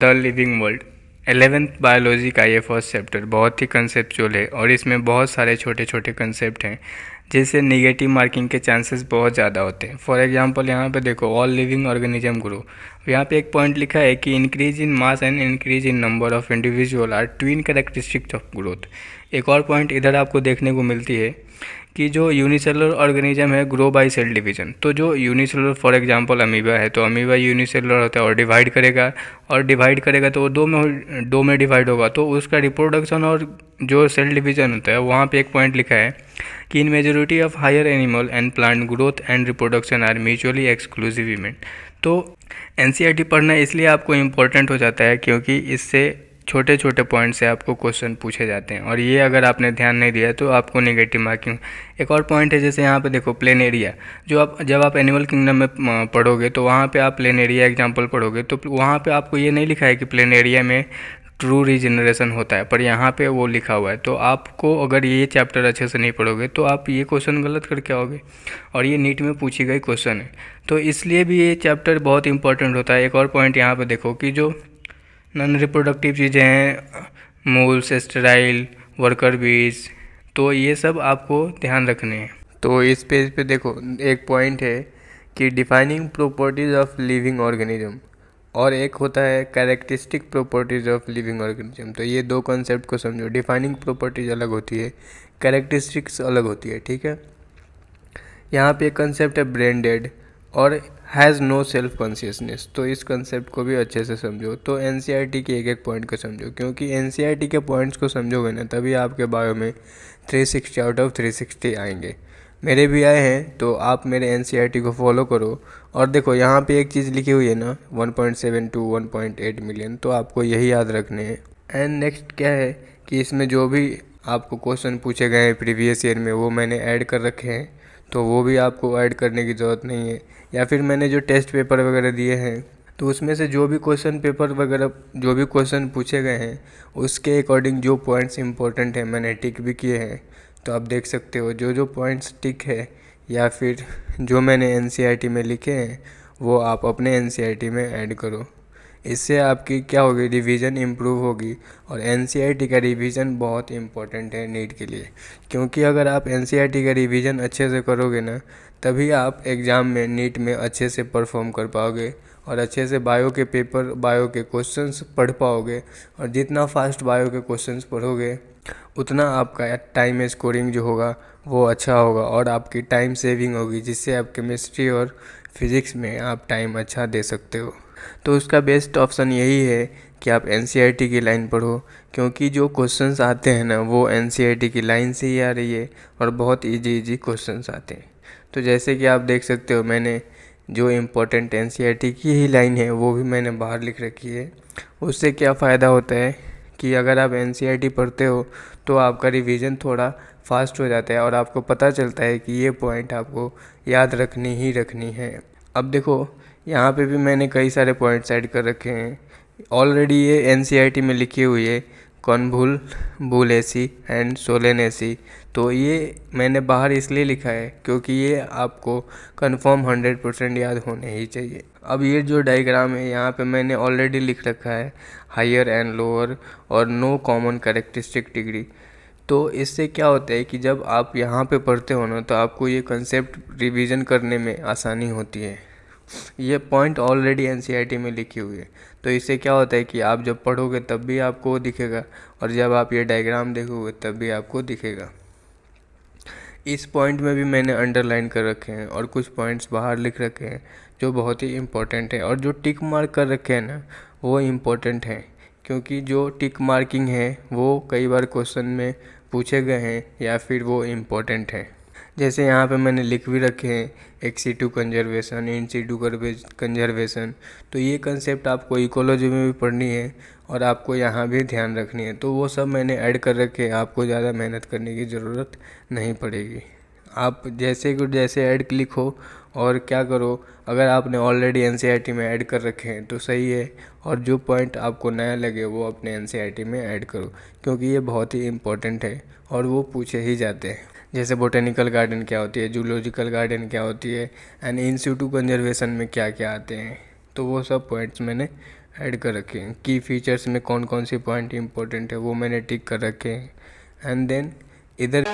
The living world 11th biology का ये first chapter बहुत ही कंसेप्चुअल है और इसमें बहुत सारे छोटे छोटे कंसेप्ट हैं जिससे निगेटिव मार्किंग के चांसेस बहुत ज़्यादा होते हैं। फॉर एग्जांपल यहाँ पे देखो, ऑल लिविंग ऑर्गेनिज्म ग्रो। यहाँ पे एक पॉइंट लिखा है कि increase in mass and increase in number of individual are twin characteristics of growth. एक और पॉइंट इधर आपको देखने को मिलती है कि जो यूनिसेलुलर ऑर्गेनिज्म है ग्रो बाय सेल डिवीजन। तो जो यूनिसेलुलर फॉर एग्जांपल अमीबा है, तो अमीबा यूनिसेलुलर होता है और डिवाइड करेगा तो वो दो में डिवाइड होगा, तो उसका रिप्रोडक्शन और जो सेल डिवीजन होता है वहाँ पे एक पॉइंट लिखा है कि in majority of higher animal and plant growth and reproduction are mutually exclusive event. तो एनसीईआरटी पढ़ना इसलिए आपको इम्पोर्टेंट हो जाता है क्योंकि इससे छोटे छोटे पॉइंट से आपको क्वेश्चन पूछे जाते हैं और ये अगर आपने ध्यान नहीं दिया तो आपको नेगेटिव मार्किंग। एक और पॉइंट है, जैसे यहाँ पे देखो प्लेन एरिया, जब आप एनिमल किंगडम में पढ़ोगे तो वहाँ पे आप प्लेन एरिया एग्जांपल पढ़ोगे तो वहाँ पे आपको ये नहीं लिखा है कि प्लेन एरिया में ट्रू रीजनरेशन होता है, पर यहाँ पे वो लिखा हुआ है। तो आपको अगर ये चैप्टर अच्छे से नहीं पढ़ोगे तो आप ये क्वेश्चन गलत करके आओगे और ये नीट में पूछी गई क्वेश्चन है, तो इसलिए भी ये चैप्टर बहुत इंपॉर्टेंट होता है। एक और पॉइंट यहाँ पे देखो कि जो नॉन रिप्रोडक्टिव चीज़ें हैं, मूल्स, स्टेराइल, वर्कर बीज, तो ये सब आपको ध्यान रखने हैं। तो इस पेज पे देखो एक पॉइंट है कि defining properties of living organism और एक होता है characteristic properties of living organism. तो ये दो कॉन्सेप्ट को समझो। डिफाइनिंग प्रॉपर्टीज अलग होती है, कैरेक्टरिस्टिक्स अलग होती है, ठीक है। यहाँ पे एक कंसेप्ट है ब्रेन डेड और हैज़ नो सेल्फ कॉन्शियसनेस। तो इस कंसेप्ट को भी अच्छे से समझो। तो एनसीईआरटी के एक एक पॉइंट को समझो, क्योंकि एनसीईआरटी के पॉइंट्स को समझोगे ना तभी आपके बायो में 360 आउट ऑफ 360 आएंगे। मेरे भी आए हैं, तो आप मेरे एनसीईआरटी को फॉलो करो। और देखो यहाँ पे एक चीज़ लिखी हुई है ना, 1.7 to 1.8 मिलियन, तो आपको यही याद रखने हैं। एंड नेक्स्ट क्या है कि इसमें जो भी आपको क्वेश्चन पूछे गए हैं प्रीवियस ईयर में वो मैंने ऐड कर रखे हैं, तो वो भी आपको ऐड करने की ज़रूरत नहीं है। या फिर मैंने जो टेस्ट पेपर वगैरह दिए हैं तो उसमें से जो भी क्वेश्चन पेपर वगैरह जो भी क्वेश्चन पूछे गए हैं उसके अकॉर्डिंग जो पॉइंट्स इंपॉर्टेंट हैं मैंने टिक भी किए हैं। तो आप देख सकते हो जो जो पॉइंट्स टिक है या फिर जो मैंने एनसीईआरटी में लिखे हैं वो आप अपने एनसीईआरटी में ऐड करो। इससे आपकी क्या होगी, रिवीजन इम्प्रूव होगी। और एनसीईआरटी का रिवीजन बहुत इंपॉर्टेंट है नीट के लिए, क्योंकि अगर आप एनसीईआरटी का रिवीजन अच्छे से करोगे ना तभी आप एग्ज़ाम में नीट में अच्छे से परफॉर्म कर पाओगे और अच्छे से बायो के क्वेश्चंस पढ़ पाओगे। और जितना फास्ट बायो के क्वेश्चंस पढ़ोगे उतना आपका टाइम स्कोरिंग जो होगा वो अच्छा होगा और आपकी टाइम सेविंग होगी, जिससे आप केमिस्ट्री और फिज़िक्स में आप टाइम अच्छा दे सकते हो। तो उसका बेस्ट ऑप्शन यही है कि आप एनसीईआरटी की लाइन पढ़ो, क्योंकि जो क्वेश्चंस आते हैं ना वो एनसीईआरटी की लाइन से ही आ रही है और बहुत इजी क्वेश्चंस आते हैं। तो जैसे कि आप देख सकते हो मैंने जो इम्पोर्टेंट एनसीईआरटी की ही लाइन है वो भी मैंने बाहर लिख रखी है। उससे क्या फ़ायदा होता है कि अगर आप एनसीईआरटी पढ़ते हो तो आपका रिवीजन थोड़ा फास्ट हो जाता है और आपको पता चलता है कि ये पॉइंट आपको याद रखनी है। अब देखो यहाँ पे भी मैंने कई सारे पॉइंट्स ऐड कर रखे हैं ऑलरेडी। ये एनसीईआरटी में लिखी हुई है कॉन्वोल्यूलेसी एंड सोलेनेसी। तो ये मैंने बाहर इसलिए लिखा है क्योंकि ये आपको कंफर्म 100% याद होने ही चाहिए। अब ये जो डायग्राम है यहाँ पे मैंने ऑलरेडी लिख रखा है हायर एंड लोअर और नो कॉमन कैरेक्टरिस्टिक डिग्री। तो इससे क्या होता है कि जब आप यहाँ पे पढ़ते हो ना तो आपको ये कंसेप्ट रिवीजन करने में आसानी होती है। ये पॉइंट ऑलरेडी एनसीईआरटी में लिखी हुई है, तो इससे क्या होता है कि आप जब पढ़ोगे तब भी आपको दिखेगा और जब आप ये डायग्राम देखोगे तब भी आपको दिखेगा। इस पॉइंट में भी मैंने अंडरलाइन कर रखे हैं और कुछ पॉइंट्स बाहर लिख रखे हैं जो बहुत ही इम्पोर्टेंट है। और जो टिक मार्क कर रखे हैं ना वो इम्पोर्टेंट हैं, क्योंकि जो टिक मार्किंग है वो कई बार क्वेश्चन में पूछे गए हैं या फिर वो इम्पोर्टेंट है। जैसे यहाँ पे मैंने लिख भी रखे हैं ex situ conservation, in situ conservation. तो ये कंसेप्ट आपको इकोलॉजी में भी पढ़नी है और आपको यहाँ भी ध्यान रखनी है। तो वो सब मैंने ऐड कर रखे हैं, आपको ज़्यादा मेहनत करने की ज़रूरत नहीं पड़ेगी। आप जैसे ऐड लिखो और क्या करो, अगर आपने ऑलरेडी एनसीईआरटी में ऐड कर रखे हैं तो सही है, और जो पॉइंट आपको नया लगे वो अपने एनसीईआरटी में ऐड करो, क्योंकि ये बहुत ही इम्पोर्टेंट है और वो पूछे ही जाते हैं। जैसे बोटेनिकल गार्डन क्या होती है, जूलॉजिकल गार्डन क्या होती है, एंड इन सिटू कंजर्वेशन में क्या क्या आते हैं, तो वो सब पॉइंट्स मैंने ऐड कर रखे हैं। की फीचर्स में कौन कौन से पॉइंट इंपॉर्टेंट है वो मैंने टिक कर रखे हैं। एंड देन इधर